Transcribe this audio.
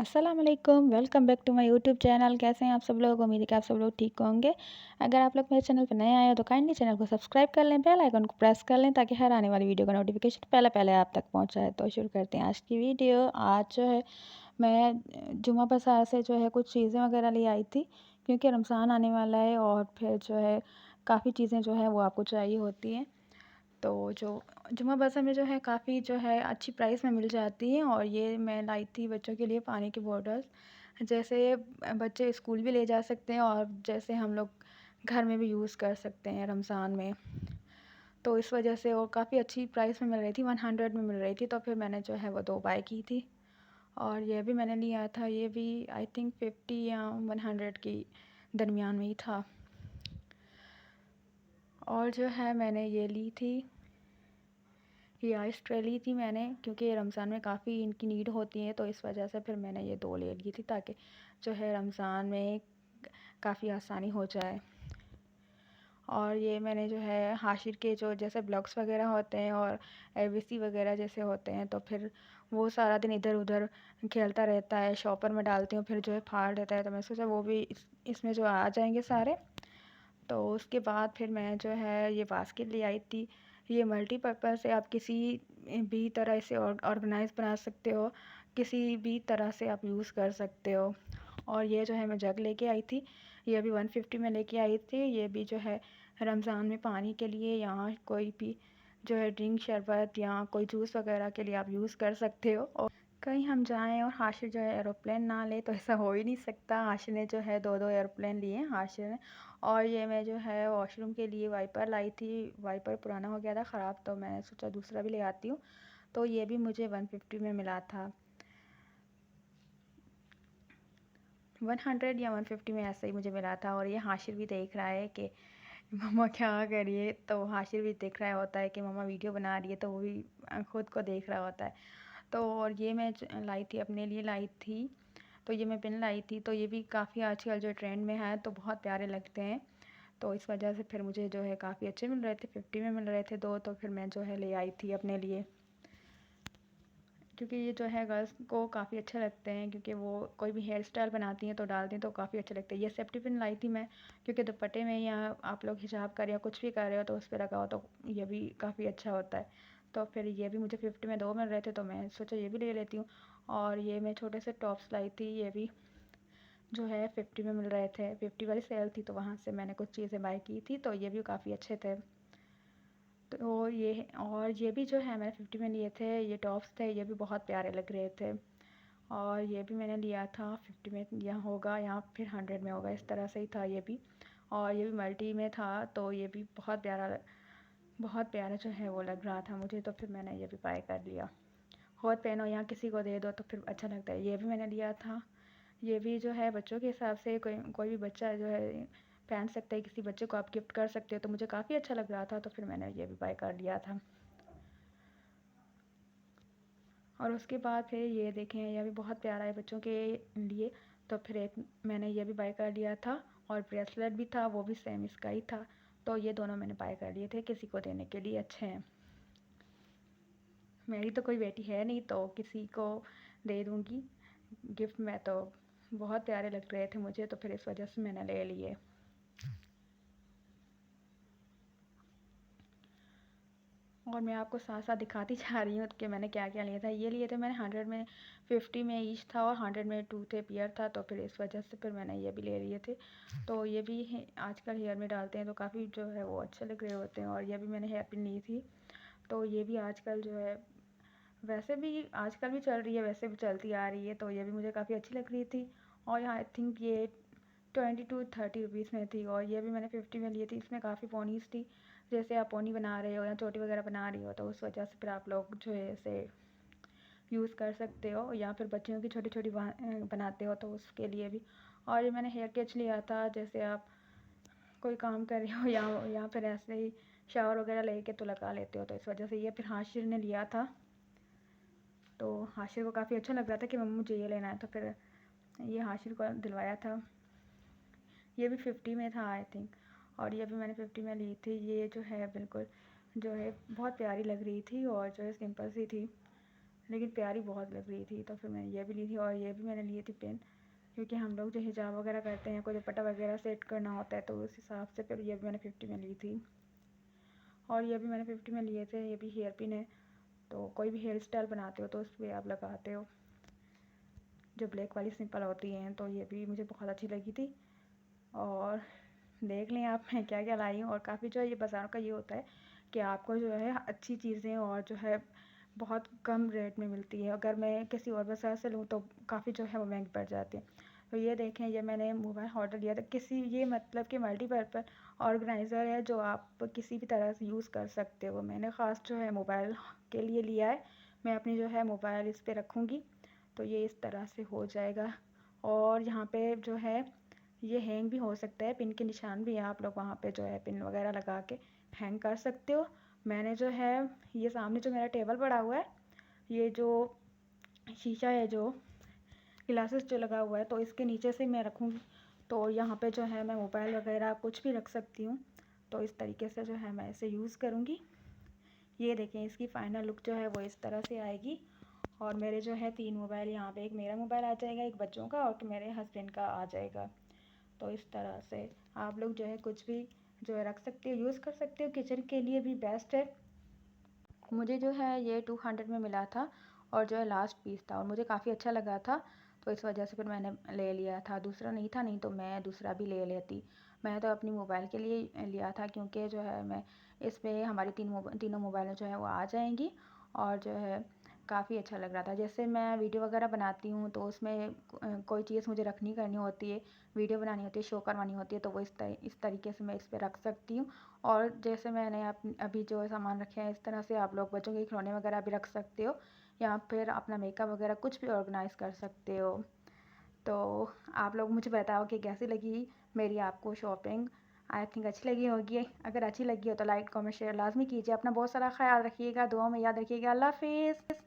अस्सलाम वालेकुम, welcome back to my YouTube channel. कैसे हैं आप सब लोग? उम्मीद है कि आप सब लोग ठीक होंगे। अगर आप लोग मेरे चैनल पर नए आए हो तो काइंडली चैनल को सब्सक्राइब कर लें, बेल आइकन को प्रेस कर लें ताकि हर आने वाली वीडियो का नोटिफिकेशन पहले पहले आप तक पहुंच जाए। तो शुरू करते हैं आज की वीडियो। आज जो है मैं जुमा बाज़ार से जो है कुछ चीज़ें वगैरह ले आई थी, क्योंकि रमज़ान आने वाला है और फिर जो है काफ़ी चीज़ें जो है वो आपको चाहिए होती हैं। तो जो जुमा बाज़ार में जो है काफ़ी जो है अच्छी प्राइस में मिल जाती है। और ये मैं लाई थी बच्चों के लिए पानी की बॉटल्स, जैसे बच्चे स्कूल भी ले जा सकते हैं और जैसे हम लोग घर में भी यूज़ कर सकते हैं रमज़ान में। तो इस वजह से वो काफ़ी अच्छी प्राइस में मिल रही थी, 100 में मिल रही थी। तो फिर मैंने जो है वो 2 बाय की थी। और ये भी मैंने लिया था, ये भी आई थिंक 50 या 100 की दरमियान में ही था। और जो है मैंने ये ली थी, ये आइस ट्रे ली थी मैंने, क्योंकि रमज़ान में काफ़ी इनकी नीड होती है। तो इस वजह से फिर मैंने ये 2 ले ली थी ताकि जो है रमज़ान में काफ़ी आसानी हो जाए। और ये मैंने जो है हाशिर के जो जैसे ब्लॉक्स वगैरह होते हैं और एबीसी वगैरह जैसे होते हैं, तो फिर वो सारा दिन इधर उधर खेलता रहता है, शॉपर में डालती हूँ फिर जो है फाड़ देता है। तो मैं सोचा वो भी इसमें जो आ जाएंगे सारे। तो उसके बाद फिर मैं जो है ये बास्केट ले आई थी। ये मल्टीपर्पज़ है, आप किसी भी तरह इसे ऑर्गेनाइज बना सकते हो, किसी भी तरह से आप यूज़ कर सकते हो। और ये जो है मैं जग लेके आई थी, ये भी 150 में लेके आई थी। ये भी जो है रमज़ान में पानी के लिए, यहाँ कोई भी जो है ड्रिंक शरबत या कोई जूस वगैरह के लिए आप यूज़ कर सकते हो। और कहीं हम जाएं और हाशिर जो है एरोप्लेन ना ले तो ऐसा हो ही नहीं सकता। हाशिर ने जो है 2-2 एरोप्लेन लिए हैं हाशिर ने। और ये मैं जो है वॉशरूम के लिए वाइपर लाई थी, वाइपर पुराना हो गया था ख़राब, तो मैंने सोचा दूसरा भी ले आती हूँ। तो ये भी मुझे 150 में मिला था, 100 या 150 में ऐसा ही मुझे मिला था। और ये हाशिर भी देख रहा है कि मम्मा क्या कर रही है, तो हाशिर भी देख रहा होता है कि मम्मा वीडियो बना रही है, तो वो भी खुद को देख रहा होता है। तो और ये मैं लाई थी, अपने लिए लाई थी। तो ये मैं पिन लाई थी, तो ये भी काफ़ी आजकल जो ट्रेंड में है, तो बहुत प्यारे लगते हैं। तो इस वजह से फिर मुझे जो है काफ़ी अच्छे मिल रहे थे, 50 में मिल रहे थे 2, तो फिर मैं जो है ले आई थी अपने लिए। क्योंकि ये जो है गर्ल्स को काफ़ी अच्छे लगते हैं, क्योंकि वो कोई भी हेयर स्टाइल बनाती हैं तो डालती हैं तो काफ़ी अच्छे लगते हैं। ये सेफ्टी पिन लाई थी मैं, क्योंकि दुपट्टे में या आप लोग हिजाब कर या कुछ भी कर रहे हो तो उस पर लगा हो तो ये भी काफ़ी अच्छा होता है। तो फिर ये भी मुझे 50 में 2 मिल रहे थे, तो मैं सोचा ये भी ले लेती हूँ। और ये मैं छोटे से टॉप्स लाई थी, ये भी जो है 50 में मिल रहे थे, 50 वाली सेल थी तो वहाँ से मैंने कुछ चीज़ें बाय की थी, तो ये भी काफ़ी अच्छे थे। तो ये और ये भी जो है मैंने 50 में लिए थे, ये टॉप्स थे, ये भी बहुत प्यारे लग रहे थे। और ये भी मैंने लिया था 50 में, यहाँ होगा या फिर 100 में होगा, इस तरह से ही था ये भी। और ये भी मल्टी में था, तो ये भी बहुत प्यारा जो है वो लग रहा था मुझे, तो फिर मैंने ये भी बाय कर लिया। खुद पहनो या किसी को दे दो तो फिर अच्छा लगता है। ये भी मैंने लिया था, ये भी जो है बच्चों के हिसाब से कोई कोई भी बच्चा जो है पहन सकता है, किसी बच्चे को आप गिफ्ट कर सकते हो, तो मुझे काफ़ी अच्छा लग रहा था, तो फिर मैंने ये भी बाय कर लिया था। और उसके बाद फिर ये देखें, यह भी बहुत प्यारा है बच्चों के लिए, तो फिर एक मैंने ये भी बाय कर लिया था। और ब्रेसलेट भी था, वो भी सेम इसका ही था। तो ये दोनों मैंने बाय कर लिए थे, किसी को देने के लिए अच्छे हैं। मेरी तो कोई बेटी है नहीं, तो किसी को दे दूँगी गिफ्ट में। तो बहुत प्यारे लग रहे थे मुझे, तो फिर इस वजह से मैंने ले लिए। और मैं आपको साथ साथ दिखाती जा रही हूँ कि मैंने क्या क्या लिया था। ये लिए थे मैंने 100 में, 50 में ईच था और 100 में 2 थे, पेयर था, तो फिर इस वजह से फिर मैंने ये भी ले लिए थे। तो ये भी आजकल हेयर में डालते हैं तो काफ़ी जो है वो अच्छे लग रहे होते हैं। और ये भी मैंने हेयर पिन ली थी, तो ये भी आजकल जो है वैसे भी आजकल भी चल रही है, वैसे भी चलती आ रही है, तो ये भी मुझे काफ़ी अच्छी लग रही थी। और यहाँ आई थिंक ये 20 to 30 रुपीज़ में थी। और ये भी मैंने 50 में ली थी, इसमें काफ़ी पोनीस थी। जैसे आप पोनी बना रहे हो या चोटी वगैरह बना रही हो, तो उस वजह से फिर आप लोग जो है इसे यूज़ कर सकते हो, या फिर बच्चियों की छोटी छोटी बनाते हो तो उसके लिए भी। और ये मैंने हेयर कैच लिया था, जैसे आप कोई काम कर रहे हो या फिर ऐसे ही शावर वगैरह लेके तो लगा लेते हो, तो इस वजह से ये फिर हाशिर ने लिया था। तो हाशिर को काफ़ी अच्छा लग रहा था कि मम्मी मुझे ये लेना है, तो फिर ये हाशिर को दिलवाया था। ये भी 50 में था आई थिंक, और ये भी मैंने 50 में ली थी। ये जो है बिल्कुल जो है बहुत प्यारी लग रही थी और जो है सिंपल सी थी, लेकिन प्यारी बहुत लग रही थी, तो फिर मैंने ये भी ली थी। और ये भी मैंने लिए थी पेन, क्योंकि हम लोग जो हिजाब वगैरह करते हैं, कोई दुपट्टा वगैरह सेट करना होता है, तो उस हिसाब से फिर ये भी मैंने 50 में ली थी। और ये भी मैंने 50 में लिए थे। ये भी हेयर पिन है, तो कोई भी हेयर स्टाइल बनाते हो तो उस पर आप लगाते हो, जो ब्लैक वाली सिंपल होती हैं। तो ये भी मुझे बहुत अच्छी लगी थी। और देख लें आप मैं क्या क्या लाई हूँ। और काफ़ी जो है ये बाज़ारों का ये होता है कि आपको जो है अच्छी चीज़ें और जो है बहुत कम रेट में मिलती है। अगर मैं किसी और बाज़ार से लूँ तो काफ़ी जो है वो महंगी पड़ जाती है। तो ये देखें, ये मैंने मोबाइल ऑर्डर लिया था किसी, ये मतलब कि मल्टीपर्पज़ ऑर्गेनाइज़र है जो आप किसी भी तरह से यूज़ कर सकते हो। मैंने ख़ास जो है मोबाइल के लिए लिया है। मैं अपनी जो है मोबाइल इस पर रखूँगी, तो ये इस तरह से हो जाएगा। और यहाँ पे जो है ये हैंग भी हो सकता है, पिन के निशान भी हैं, आप लोग वहाँ पे जो है पिन वगैरह लगा के हैंग कर सकते हो। मैंने जो है ये सामने जो मेरा टेबल पड़ा हुआ है, ये जो शीशा है, जो ग्लासेस जो लगा हुआ है, तो इसके नीचे से मैं रखूँगी, तो यहाँ पे जो है मैं मोबाइल वगैरह कुछ भी रख सकती हूँ। तो इस तरीके से जो है मैं इसे यूज़ करूँगी। ये देखें, इसकी फ़ाइनल लुक जो है वो इस तरह से आएगी। और मेरे जो है 3 मोबाइल यहाँ पे, एक मेरा मोबाइल आ जाएगा, एक बच्चों का और मेरे हस्बैंड का आ जाएगा। तो इस तरह से आप लोग जो है कुछ भी जो है रख सकते हो, यूज़ कर सकते हो, किचन के लिए भी बेस्ट है। मुझे जो है ये 200 में मिला था और जो है लास्ट पीस था और मुझे काफ़ी अच्छा लगा था, तो इस वजह से फिर मैंने ले लिया था। दूसरा नहीं था, नहीं तो मैं दूसरा भी ले लेती। मैं तो अपनी मोबाइल के लिए लिया था, क्योंकि जो है मैं इस पे हमारी तीनों मोबाइलें जो है वो आ जाएंगी। और जो है काफ़ी अच्छा लग रहा था। जैसे मैं वीडियो वगैरह बनाती हूँ तो उसमें कोई चीज़ मुझे रखनी करनी होती है, वीडियो बनानी होती है, शो करवानी होती है, तो वो इस तरीके से मैं इस पर रख सकती हूँ। और जैसे मैंने अभी जो सामान रखे हैं, इस तरह से आप लोग बच्चों के खिलौने वगैरह भी रख सकते हो, या फिर अपना मेकअप वगैरह कुछ भी ऑर्गेनाइज़ कर सकते हो। तो आप लोग मुझे बताओ कि कैसी लगी मेरी आपको शॉपिंग। आई थिंक अच्छी लगी होगी। अगर अच्छी लगी हो तो लाइक कमेंट शेयर लाजमी कीजिए। अपना बहुत सारा ख्याल रखिएगा, दुआ में याद रखिएगा। अल्लाह हाफिज़।